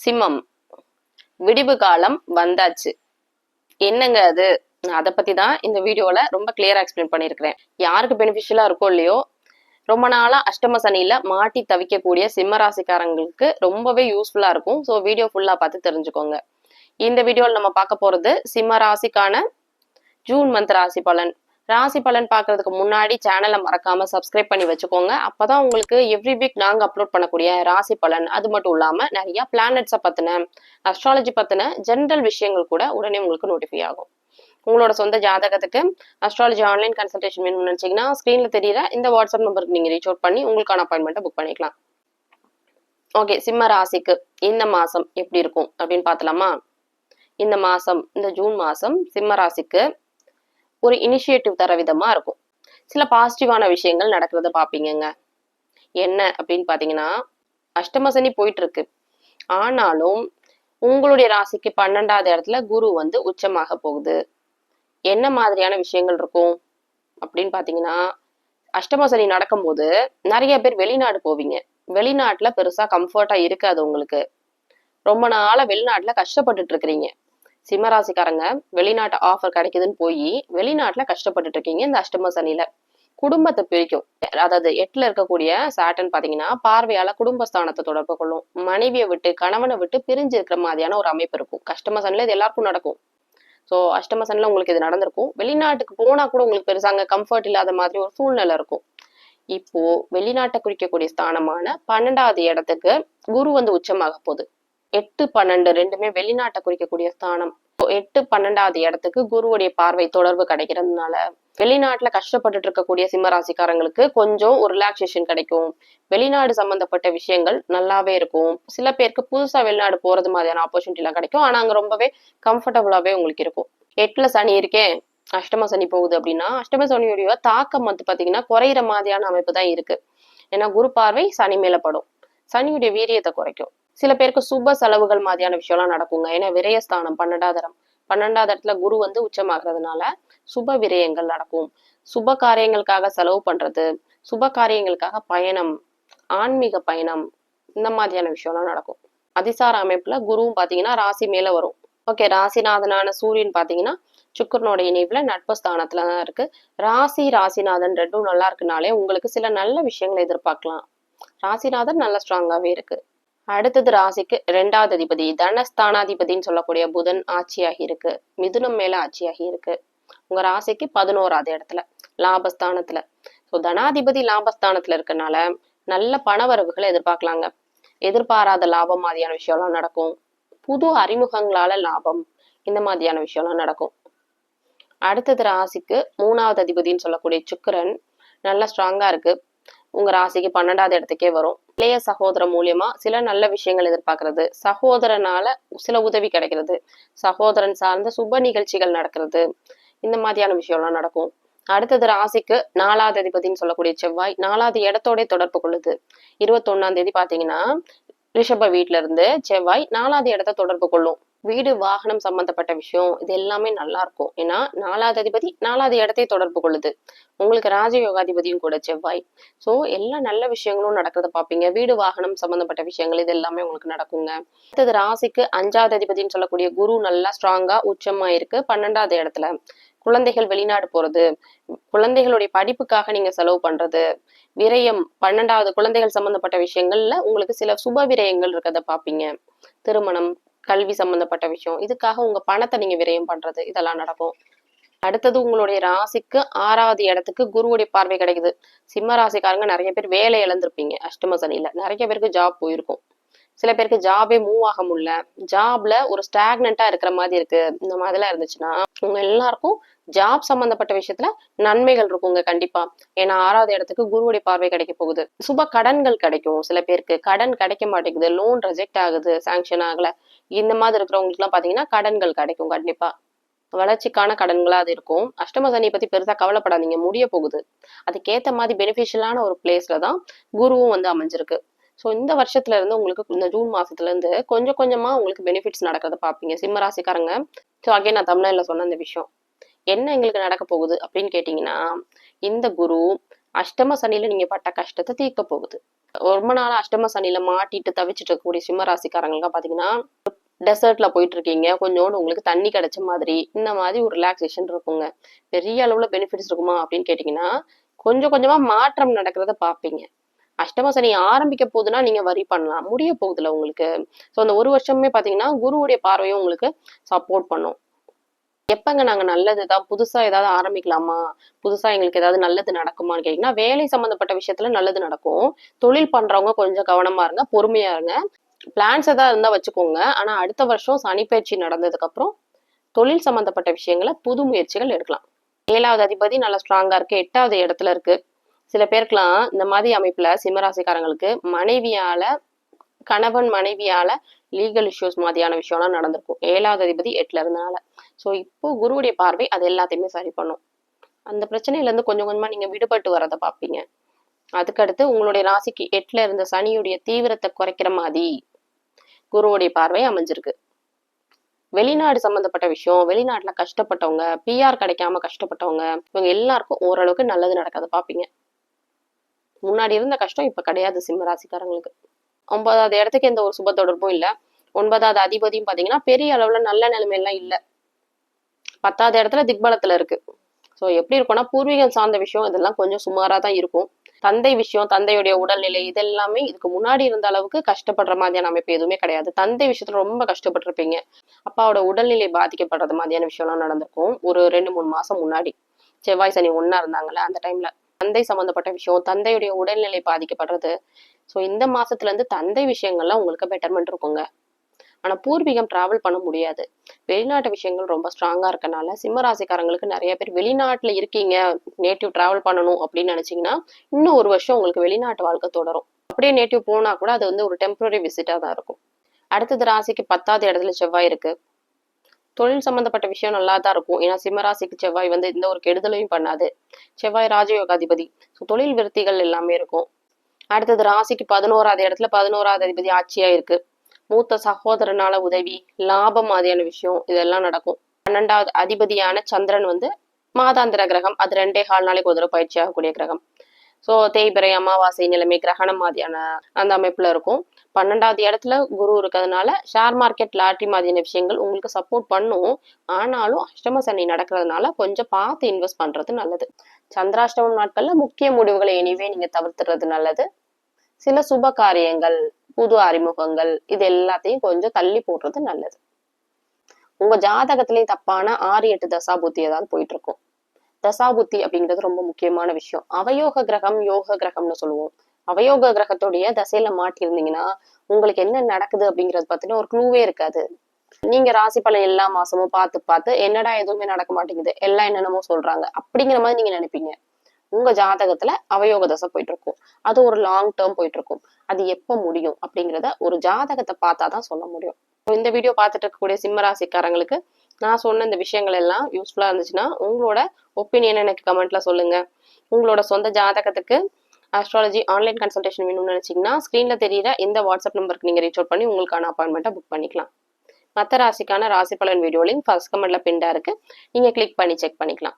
சிம்மம், விடிவு காலம் வந்தாச்சு. என்னங்க அது? அதை பத்தி தான் இந்த வீடியோல ரொம்ப கிளியரா எக்ஸ்பிளைன் பண்ணிருக்கிறேன். யாருக்கு பெனிஃபிஷியலா இருக்கோ இல்லையோ, ரொம்ப நாளா அஷ்டம சனியில மாட்டி தவிக்கக்கூடிய சிம்ம ராசிக்காரங்களுக்கு ரொம்பவே யூஸ்ஃபுல்லா இருக்கும். ஸோ வீடியோ ஃபுல்லா பார்த்து தெரிஞ்சுக்கோங்க. இந்த வீடியோல நம்ம பார்க்க போறது சிம்ம ராசிக்கான ஜூன் மந்த் ராசி பலன். ராசி பலன் பார்க்கறதுக்கு முன்னாடி சேனலை மறக்காம சப்ஸ்கிரைப் பண்ணி வச்சுக்கோங்க. அப்பதான் உங்களுக்கு எவ்ரி வீக் நாங்க அப்லோட் பண்ணக்கூடிய ராசி பலன், அது மட்டும் இல்லாம நிறைய பிளானட்ஸை பத்தின, அஸ்ட்ராலஜி பத்தின ஜென்ரல் விஷயங்கள் கூட உடனே உங்களுக்கு நோட்டிஃபை ஆகும். உங்களோட சொந்த ஜாதகத்துக்கு அஸ்ட்ராலஜி ஆன்லைன் கன்சல்டேஷன் வேணும்னு நினைச்சீங்கன்னா ஸ்கிரீன்ல தெரியற இந்த வாட்ஸ்அப் நம்பருக்கு நீங்க ரீச் அவுட் பண்ணி உங்களுக்கான அப்பாயின்மெண்ட்டை புக் பண்ணிக்கலாம். ஓகே, சிம்ம ராசிக்கு இந்த மாசம் எப்படி இருக்கும் அப்படின்னு பார்த்தலாமா? இந்த மாசம், இந்த ஜூன் மாசம் சிம்ம ராசிக்கு ஒரு இனிஷியேட்டிவ் தர விதமா இருக்கும். சில பாசிட்டிவான விஷயங்கள் நடக்கிறத பாப்பீங்க. என்ன அப்படின்னு பாத்தீங்கன்னா, அஷ்டம சனி போயிட்டு இருக்கு. ஆனாலும் உங்களுடைய ராசிக்கு 12வது இடத்துல குரு வந்து உச்சமாக போகுது. என்ன மாதிரியான விஷயங்கள் இருக்கும் அப்படின்னு பாத்தீங்கன்னா, அஷ்டம சனி நடக்கும்போது நிறைய பேர் வெளிநாடு போவீங்க. வெளிநாட்டுல பெருசா கம்ஃபர்ட்டா இருக்காது உங்களுக்கு. ரொம்ப நாளா வெளிநாட்டுல கஷ்டப்பட்டுட்டு இருக்கிறீங்க. சிம்மராசிக்காரங்க வெளிநாட்டு ஆஃபர் கிடைக்குதுன்னு போய் வெளிநாட்டுல கஷ்டப்பட்டுட்டு இருக்கீங்க. இந்த அஷ்டம சனியில குடும்பத்தை பிரிக்கும். அதாவது 8ல இருக்கக்கூடிய சாட்டன் பாத்தீங்கன்னா பார்வையால குடும்பஸ்தானத்தை தொடர்பு கொள்ளும். மனைவியை விட்டு கணவனை விட்டு பிரிஞ்சு இருக்கிற மாதிரியான ஒரு அமைப்பு இருக்கும். அஷ்டம சனியில இது எல்லாருக்கும் நடக்கும். ஸோ அஷ்டம சனியில உங்களுக்கு இது நடந்திருக்கும். வெளிநாட்டுக்கு போனா கூட உங்களுக்கு பெருசா அங்க கம்ஃபர்ட் இல்லாத மாதிரி ஒரு சூழ்நிலை இருக்கும். இப்போ வெளிநாட்டை குறிக்கக்கூடிய ஸ்தானமான 12வது இடத்துக்கு குரு வந்து உச்சமாக போகுது. 8, 12 ரெண்டுமே வெளிநாட்டை குறிக்கக்கூடிய ஸ்தானம். 8, 12வது இடத்துக்கு குருவுடைய பார்வை தொடர்பு கிடைக்கிறதுனால வெளிநாட்டுல கஷ்டப்பட்டுட்டு இருக்கக்கூடிய சிம்மராசிக்காரங்களுக்கு கொஞ்சம் ஒரு ரிலாக்ஸேஷன் கிடைக்கும். வெளிநாடு சம்பந்தப்பட்ட விஷயங்கள் நல்லாவே இருக்கும். சில பேருக்கு புதுசா வெளிநாடு போறது மாதிரியான ஆப்பர்ச்சுனிட்டி எல்லாம் கிடைக்கும். ஆனா அங்க ரொம்பவே கம்ஃபர்டபுளாவே உங்களுக்கு இருக்கும். 8ல சனி இருக்கேன், அஷ்டம சனி போகுது அப்படின்னா அஷ்டம சனியுடைய தாக்கம் வந்து பாத்தீங்கன்னா குறையிற மாதிரியான அமைப்பு தான் இருக்கு. ஏன்னா குரு பார்வை சனி மேல படும். சனியுடைய வீரியத்தை குறைக்கும். சில பேருக்கு சுப செலவுகள் மாதிரியான விஷயம்லாம் நடக்குங்க. ஏன்னா விரயஸ்தானம் 12வது இடம். 12வது இடத்துல குரு வந்து உச்சமாகிறதுனால சுப விரயங்கள் நடக்கும். சுப காரியங்களுக்காக செலவு பண்றது, சுப காரியங்களுக்காக பயணம், ஆன்மீக பயணம், இந்த மாதிரியான விஷயம்லாம் நடக்கும். அதிசார அமைப்புல குருவும் பாத்தீங்கன்னா ராசி மேல வரும். ஓகே, ராசிநாதனான சூரியன் பாத்தீங்கன்னா சுக்கரனோட இணைவுல நட்பு ஸ்தானத்துலதான் இருக்கு. ராசிநாதன் ரெண்டும் நல்லா இருக்குனாலே உங்களுக்கு சில நல்ல விஷயங்களை எதிர்பார்க்கலாம். ராசிநாதன் நல்ல ஸ்ட்ராங்காவே இருக்கு. அடுத்தது ராசிக்கு 2வது அதிபதி தனஸ்தானாதிபதினு சொல்லக்கூடிய புதன் ஆட்சியாகி இருக்கு. மிதுனம் மேல ஆட்சியாகி இருக்கு. உங்க ராசிக்கு 11வது இடத்துல லாபஸ்தானத்துல. ஸோ தனாதிபதி லாபஸ்தானத்துல இருக்கனால நல்ல பணவரவுகளை எதிர்பார்க்கலாங்க. எதிர்பாராத லாபம் மாதிரியான விஷயம்லாம் நடக்கும். புது அறிமுகங்களால லாபம், இந்த மாதிரியான விஷயம்லாம் நடக்கும். அடுத்தது ராசிக்கு 3வது அதிபதினு சொல்லக்கூடிய சுக்கிரன் நல்லா ஸ்ட்ராங்கா இருக்கு. உங்க ராசிக்கு 12வது இடத்துக்கே வரும். இளைய சகோதரன் மூலியமா சில நல்ல விஷயங்கள் எதிர்பார்க்கறது, சகோதரனால சில உதவி கிடைக்கிறது, சகோதரன் சார்ந்த சுப நிகழ்ச்சிகள் நடக்கிறது, இந்த மாதிரியான விஷயம்லாம் நடக்கும். அடுத்தது ராசிக்கு 4வது அதிபதினு சொல்லக்கூடிய செவ்வாய் 4வது இடத்தோட தொடர்பு கொள்ளுது. 21ஆம் தேதி பாத்தீங்கன்னா ரிஷப வீட்டுல இருந்து செவ்வாய் 4வது இடத்தை தொடர்பு கொள்ளும். வீடு வாகனம் சம்பந்தப்பட்ட விஷயம் இது எல்லாமே நல்லா இருக்கும். ஏன்னா 4வது அதிபதி 4வது இடத்தை தொடர்பு கொள்ளுது. உங்களுக்கு ராஜயோகாதிபதியும் கூட செவ்வாய். ஸோ எல்லா நல்ல விஷயங்களும் நடக்கிறத பார்ப்பீங்க. வீடு வாகனம் சம்பந்தப்பட்ட விஷயங்கள் இது எல்லாமே உங்களுக்கு நடக்குங்க. அடுத்தது ராசிக்கு 5வது அதிபதினு சொல்லக்கூடிய குரு நல்லா ஸ்ட்ராங்கா உச்சமா இருக்கு 12வது இடத்துல. குழந்தைகள் வெளிநாடு போறது, குழந்தைகளுடைய படிப்புக்காக நீங்க செலவு பண்றது, விரயம் 12வது குழந்தைகள் சம்பந்தப்பட்ட விஷயங்கள்ல உங்களுக்கு சில சுப விரயங்கள் இருக்கிறத பார்ப்பீங்க. திருமணம், கல்வி சம்பந்தப்பட்ட விஷயம், இதுக்காக உங்க பணத்தை நீங்க விரயம் பண்றது, இதெல்லாம் நடக்கும். அடுத்தது உங்களுடைய ராசிக்கு 6வது இடத்துக்கு குருவுடைய பார்வை கிடைக்குது. சிம்ம ராசிக்காரங்க நிறைய பேர் வேலை இழந்திருப்பீங்க அஷ்டம சனியில. நிறைய பேருக்கு ஜாப் போயிருக்கும். சில பேருக்கு ஜாபே மூவ் ஆக முடியல, ஜாப்ல ஒரு ஸ்டாக்னண்டா இருக்கிற மாதிரி இருக்கு. இந்த மாதிரிலாம் இருந்துச்சுன்னா உங்க எல்லாருக்கும் ஜாப் சம்பந்தப்பட்ட விஷயத்துல நன்மைகள் இருக்குங்க கண்டிப்பா. ஏன்னா 6வது இடத்துக்கு குருவுடைய பார்வை கிடைக்க போகுது. சுப கடன்கள் கிடைக்கும். சில பேருக்கு கடன் கிடைக்க மாட்டேங்குது, லோன் ரிஜெக்ட் ஆகுது, சாங்ஷன் ஆகல, இந்த மாதிரி இருக்கிறவங்களுக்கு எல்லாம் பாத்தீங்கன்னா கடன்கள் கிடைக்கும். கண்டிப்பா வளர்ச்சிக்கான கடன்களா அது இருக்கும். அஷ்டம சனியை பத்தி பெருசா கவலைப்படாதீங்க, முடிய போகுது. அதுக்கேத்த மாதிரி பெனிஃபிஷியலான ஒரு பிளேஸ்ல தான் குருவும் வந்து அமைஞ்சிருக்கு. ஸோ இந்த வருஷத்துல இருந்து உங்களுக்கு இந்த ஜூன் மாசத்துல இருந்து கொஞ்சம் கொஞ்சமா உங்களுக்கு பெனிஃபிட்ஸ் நடக்கிறத பாப்பீங்க சிம்ம ராசிக்காரங்க. ஸோ அகைன் நான் தமிழ்ல சொன்ன இந்த விஷயம் என்ன எங்களுக்கு நடக்க போகுது அப்படின்னு கேட்டீங்கன்னா, இந்த குரு அஷ்டம சனியில நீங்க பட்ட கஷ்டத்தை தீர்க்க போகுது. ரொம்ப நாளா அஷ்டம சனியில மாட்டிட்டு தவிச்சிட்டு இருக்கக்கூடிய சிம்ம ராசிக்காரங்களுக்கு பாத்தீங்கன்னா டெசர்ட்ல போயிட்டு இருக்கீங்க, கொஞ்சோண்டு உங்களுக்கு தண்ணி கிடைச்ச மாதிரி இந்த மாதிரி ஒரு ரிலாக்ஸேஷன் இருக்குங்க. பெரிய அளவுல பெனிஃபிட்ஸ் இருக்குமா அப்படின்னு கேட்டீங்கன்னா கொஞ்சம் கொஞ்சமா மாற்றம் நடக்கிறத பாப்பீங்க. அஷ்டம சனி ஆரம்பிக்க போகுதுன்னா நீங்க வரி பண்ணலாம், முடிய போகுதுல உங்களுக்கு. ஸோ அந்த ஒரு வருஷமே பாத்தீங்கன்னா குருவுடைய பார்வையும் உங்களுக்கு சப்போர்ட் பண்ணும். எப்பங்க நாங்க நல்லதுதான் புதுசா ஏதாவது ஆரம்பிக்கலாமா, புதுசா எங்களுக்கு ஏதாவது நல்லது நடக்குமான்னு கேட்டீங்கன்னா வேலை சம்பந்தப்பட்ட விஷயத்துல நல்லது நடக்கும். தொழில் பண்றவங்க கொஞ்சம் கவனமா இருங்க, பொறுமையா இருங்க. பிளான்ஸ் ஏதாவது இருந்தா வச்சுக்கோங்க. ஆனா அடுத்த வருஷம் சனிப்பெயர்ச்சி நடந்ததுக்கு அப்புறம் தொழில் சம்பந்தப்பட்ட விஷயங்களை புது முயற்சிகள் எடுக்கலாம். 7வது அதிபதி நல்லா ஸ்ட்ராங்கா இருக்கு, 8வது இடத்துல இருக்கு. சில பேருக்குலாம் இந்த மாதிரி அமைப்புல சிம்மராசிக்காரங்களுக்கு மனைவியால கணவன் மனைவியால லீகல் இஷ்யூஸ் மாதிரியான விஷயம்லாம் நடந்திருக்கும் 7வது அதிபதி 8ல இருந்தனால. ஸோ இப்போ குருவுடைய பார்வை அது எல்லாத்தையுமே சரி பண்ணும். அந்த பிரச்சனையில இருந்து கொஞ்சம் கொஞ்சமா நீங்க விடுபட்டு வரதை பார்ப்பீங்க. அதுக்கடுத்து உங்களுடைய ராசிக்கு 8ல இருந்த சனியுடைய தீவிரத்தை குறைக்கிற மாதிரி குருவுடைய பார்வை அமைஞ்சிருக்கு. வெளிநாடு சம்பந்தப்பட்ட விஷயம், வெளிநாட்டுல கஷ்டப்பட்டவங்க, பிஆர் கிடைக்காம கஷ்டப்பட்டவங்க, இவங்க எல்லாருக்கும் ஓரளவுக்கு நல்லது நடக்காத பாப்பீங்க. முன்னாடி இருந்த கஷ்டம் இப்ப கிடையாது சிம்ம ராசிக்காரங்களுக்கு. 9வது இடத்துக்கு எந்த ஒரு சுப தொடர்பும் இல்ல. 9வது அதிபதியும் பாத்தீங்கன்னா பெரிய அளவுல நல்ல நிலைமையெல்லாம் இல்ல. 10வது இடத்துல திக்பலத்துல இருக்கு. ஸோ எப்படி இருக்கும்னா பூர்வீகம் சார்ந்த விஷயம் இதெல்லாம் கொஞ்சம் சுமாரா தான் இருக்கும். தந்தை விஷயம், தந்தையுடைய உடல்நிலை இதெல்லாமே இதுக்கு முன்னாடி இருந்த அளவுக்கு கஷ்டப்படுற மாதிரியான அமைப்பு எதுவுமே கிடையாது. தந்தை விஷயத்துல ரொம்ப கஷ்டப்பட்டிருப்பீங்க. அப்பாவோட உடல்நிலை பாதிக்கப்படுறது மாதிரியான விஷயம்லாம் நடந்திருக்கும் ஒரு 2-3 மாசம் முன்னாடி. செவ்வாய் சனி ஒண்ணா இருந்தாங்கல்ல அந்த டைம்ல தந்தை சம்பந்தப்பட்ட விஷயம், தந்தையுடைய உடல்நிலை பாதிக்கப்படுறது. ஸோ இந்த மாசத்துல இருந்து தந்தை விஷயங்கள்லாம் உங்களுக்கு பெட்டர்மெண்ட் இருக்குங்க. ஆனா பூர்வீகம் டிராவல் பண்ண முடியாது. வெளிநாட்டு விஷயங்கள் ரொம்ப ஸ்ட்ராங்கா இருக்கனால சிம்ம ராசிக்காரங்களுக்கு நிறைய பேர் வெளிநாட்டுல இருக்கீங்க, நேட்டிவ் டிராவல் பண்ணணும் அப்படின்னு நினைச்சீங்கன்னா இன்னும் ஒரு வருஷம் உங்களுக்கு வெளிநாட்டு வாழ்க்கை தொடரும். அப்படியே நேட்டிவ் போனா கூட அது வந்து ஒரு டெம்பரரி விசிட்டா தான் இருக்கும். அடுத்தது ராசிக்கு 10வது இடத்துல செவ்வாய் இருக்கு. தொழில் சம்பந்தப்பட்ட விஷயம் நல்லா தான் இருக்கும். ஏன்னா சிம்மராசிக்கு செவ்வாய் வந்து எந்த ஒரு கெடுதலையும் பண்ணாது. செவ்வாய் ராஜயோகாதிபதி. ஸோ தொழில் விருத்திகள் எல்லாமே இருக்கும். அடுத்தது ராசிக்கு 11வது இடத்துல 11வது அதிபதி ஆட்சியா இருக்கு. மூத்த சகோதரனால உதவி, லாபம் மாதிரியான விஷயம் இதெல்லாம் நடக்கும். 12வது அதிபதியான சந்திரன் வந்து மாதாந்திர கிரகம், அது 2.25 நாளைக்கு ஒரு தடவை பயிற்சி ஆகக்கூடிய கிரகம். ஸோ தேய்பிறை, அமாவாசை நிலைமை, கிரகணம் மாதிரியான அந்த அமைப்புல இருக்கும். 12வது இடத்துல குரு இருக்கிறதுனால ஷேர் மார்க்கெட், லாட்ரி மாதிரியான விஷயங்கள் உங்களுக்கு சப்போர்ட் பண்ணும். ஆனாலும் அஷ்டம சனி நடக்கிறதுனால கொஞ்சம் பார்த்து இன்வெஸ்ட் பண்றது நல்லது. சந்திராஷ்டமம் நாட்கள்ல முக்கிய முடிவுகளை எனிவே நீங்க தவிர்த்துறது நல்லது. சில சுப காரியங்கள், புது அறிமுகங்கள் இது எல்லாத்தையும் கொஞ்சம் தள்ளி போடுறது நல்லது. உங்க ஜாதகத்திலேயே தப்பான 6-8 தசாபுத்தி ஏதாவது போயிட்டு இருக்கும். தசாபுத்தி அப்படிங்கிறது ரொம்ப முக்கியமான விஷயம். அவயோக கிரகம், யோக கிரகம்னு சொல்லுவோம். அவயோக கிரகத்துடைய தசையில மாட்டியிருந்தீங்கன்னா உங்களுக்கு என்ன நடக்குது அப்படிங்கறது பத்தின ஒரு க்ளூவே இருக்காது. நீங்க ராசி பலன் எல்லா மாசமும் பார்த்து பார்த்து என்னடா எதுவுமே நடக்க மாட்டேங்குது, எல்லாம் என்னென்னமோ சொல்றாங்க அப்படிங்கிற மாதிரி நீங்க நினைப்பீங்க. உங்க ஜாதகத்துல அவயோக தசை போயிட்டு இருக்கும். அது ஒரு லாங் டேர்ம் போயிட்டு இருக்கும். அது எப்ப முடியும் அப்படிங்கிறத ஒரு ஜாதகத்தை பார்த்தாதான் சொல்ல முடியும். இந்த வீடியோ பார்த்துட்டு இருக்கக்கூடிய சிம்ம ராசிக்காரங்களுக்கு நான் சொன்ன இந்த விஷயங்கள் எல்லாம் யூஸ்ஃபுல்லா இருந்துச்சுன்னா உங்களோட ஒப்பீனியன் எனக்கு கமெண்ட்ல சொல்லுங்க. உங்களோட சொந்த ஜாதகத்துக்கு அஸ்ட்ராலஜி ஆன்லைன் கன்சல்டேஷன் வேணும்னு நினைச்சீங்கன்னா ஸ்கிரீன்ல தெரியுற இந்த வாட்ஸ்அப் நம்பருக்கு நீங்க ரீச் அவுட் பண்ணி உங்களுக்கான அப்பாயின்மெண்ட்டை புக் பண்ணிக்கலாம். மற்ற ராசிக்கான ராசி பலன் வீடியோ லிங்க் ஃபர்ஸ்ட் கமெண்ட்ல பின்டா இருக்கு, நீங்க கிளிக் பண்ணி செக் பண்ணிக்கலாம்.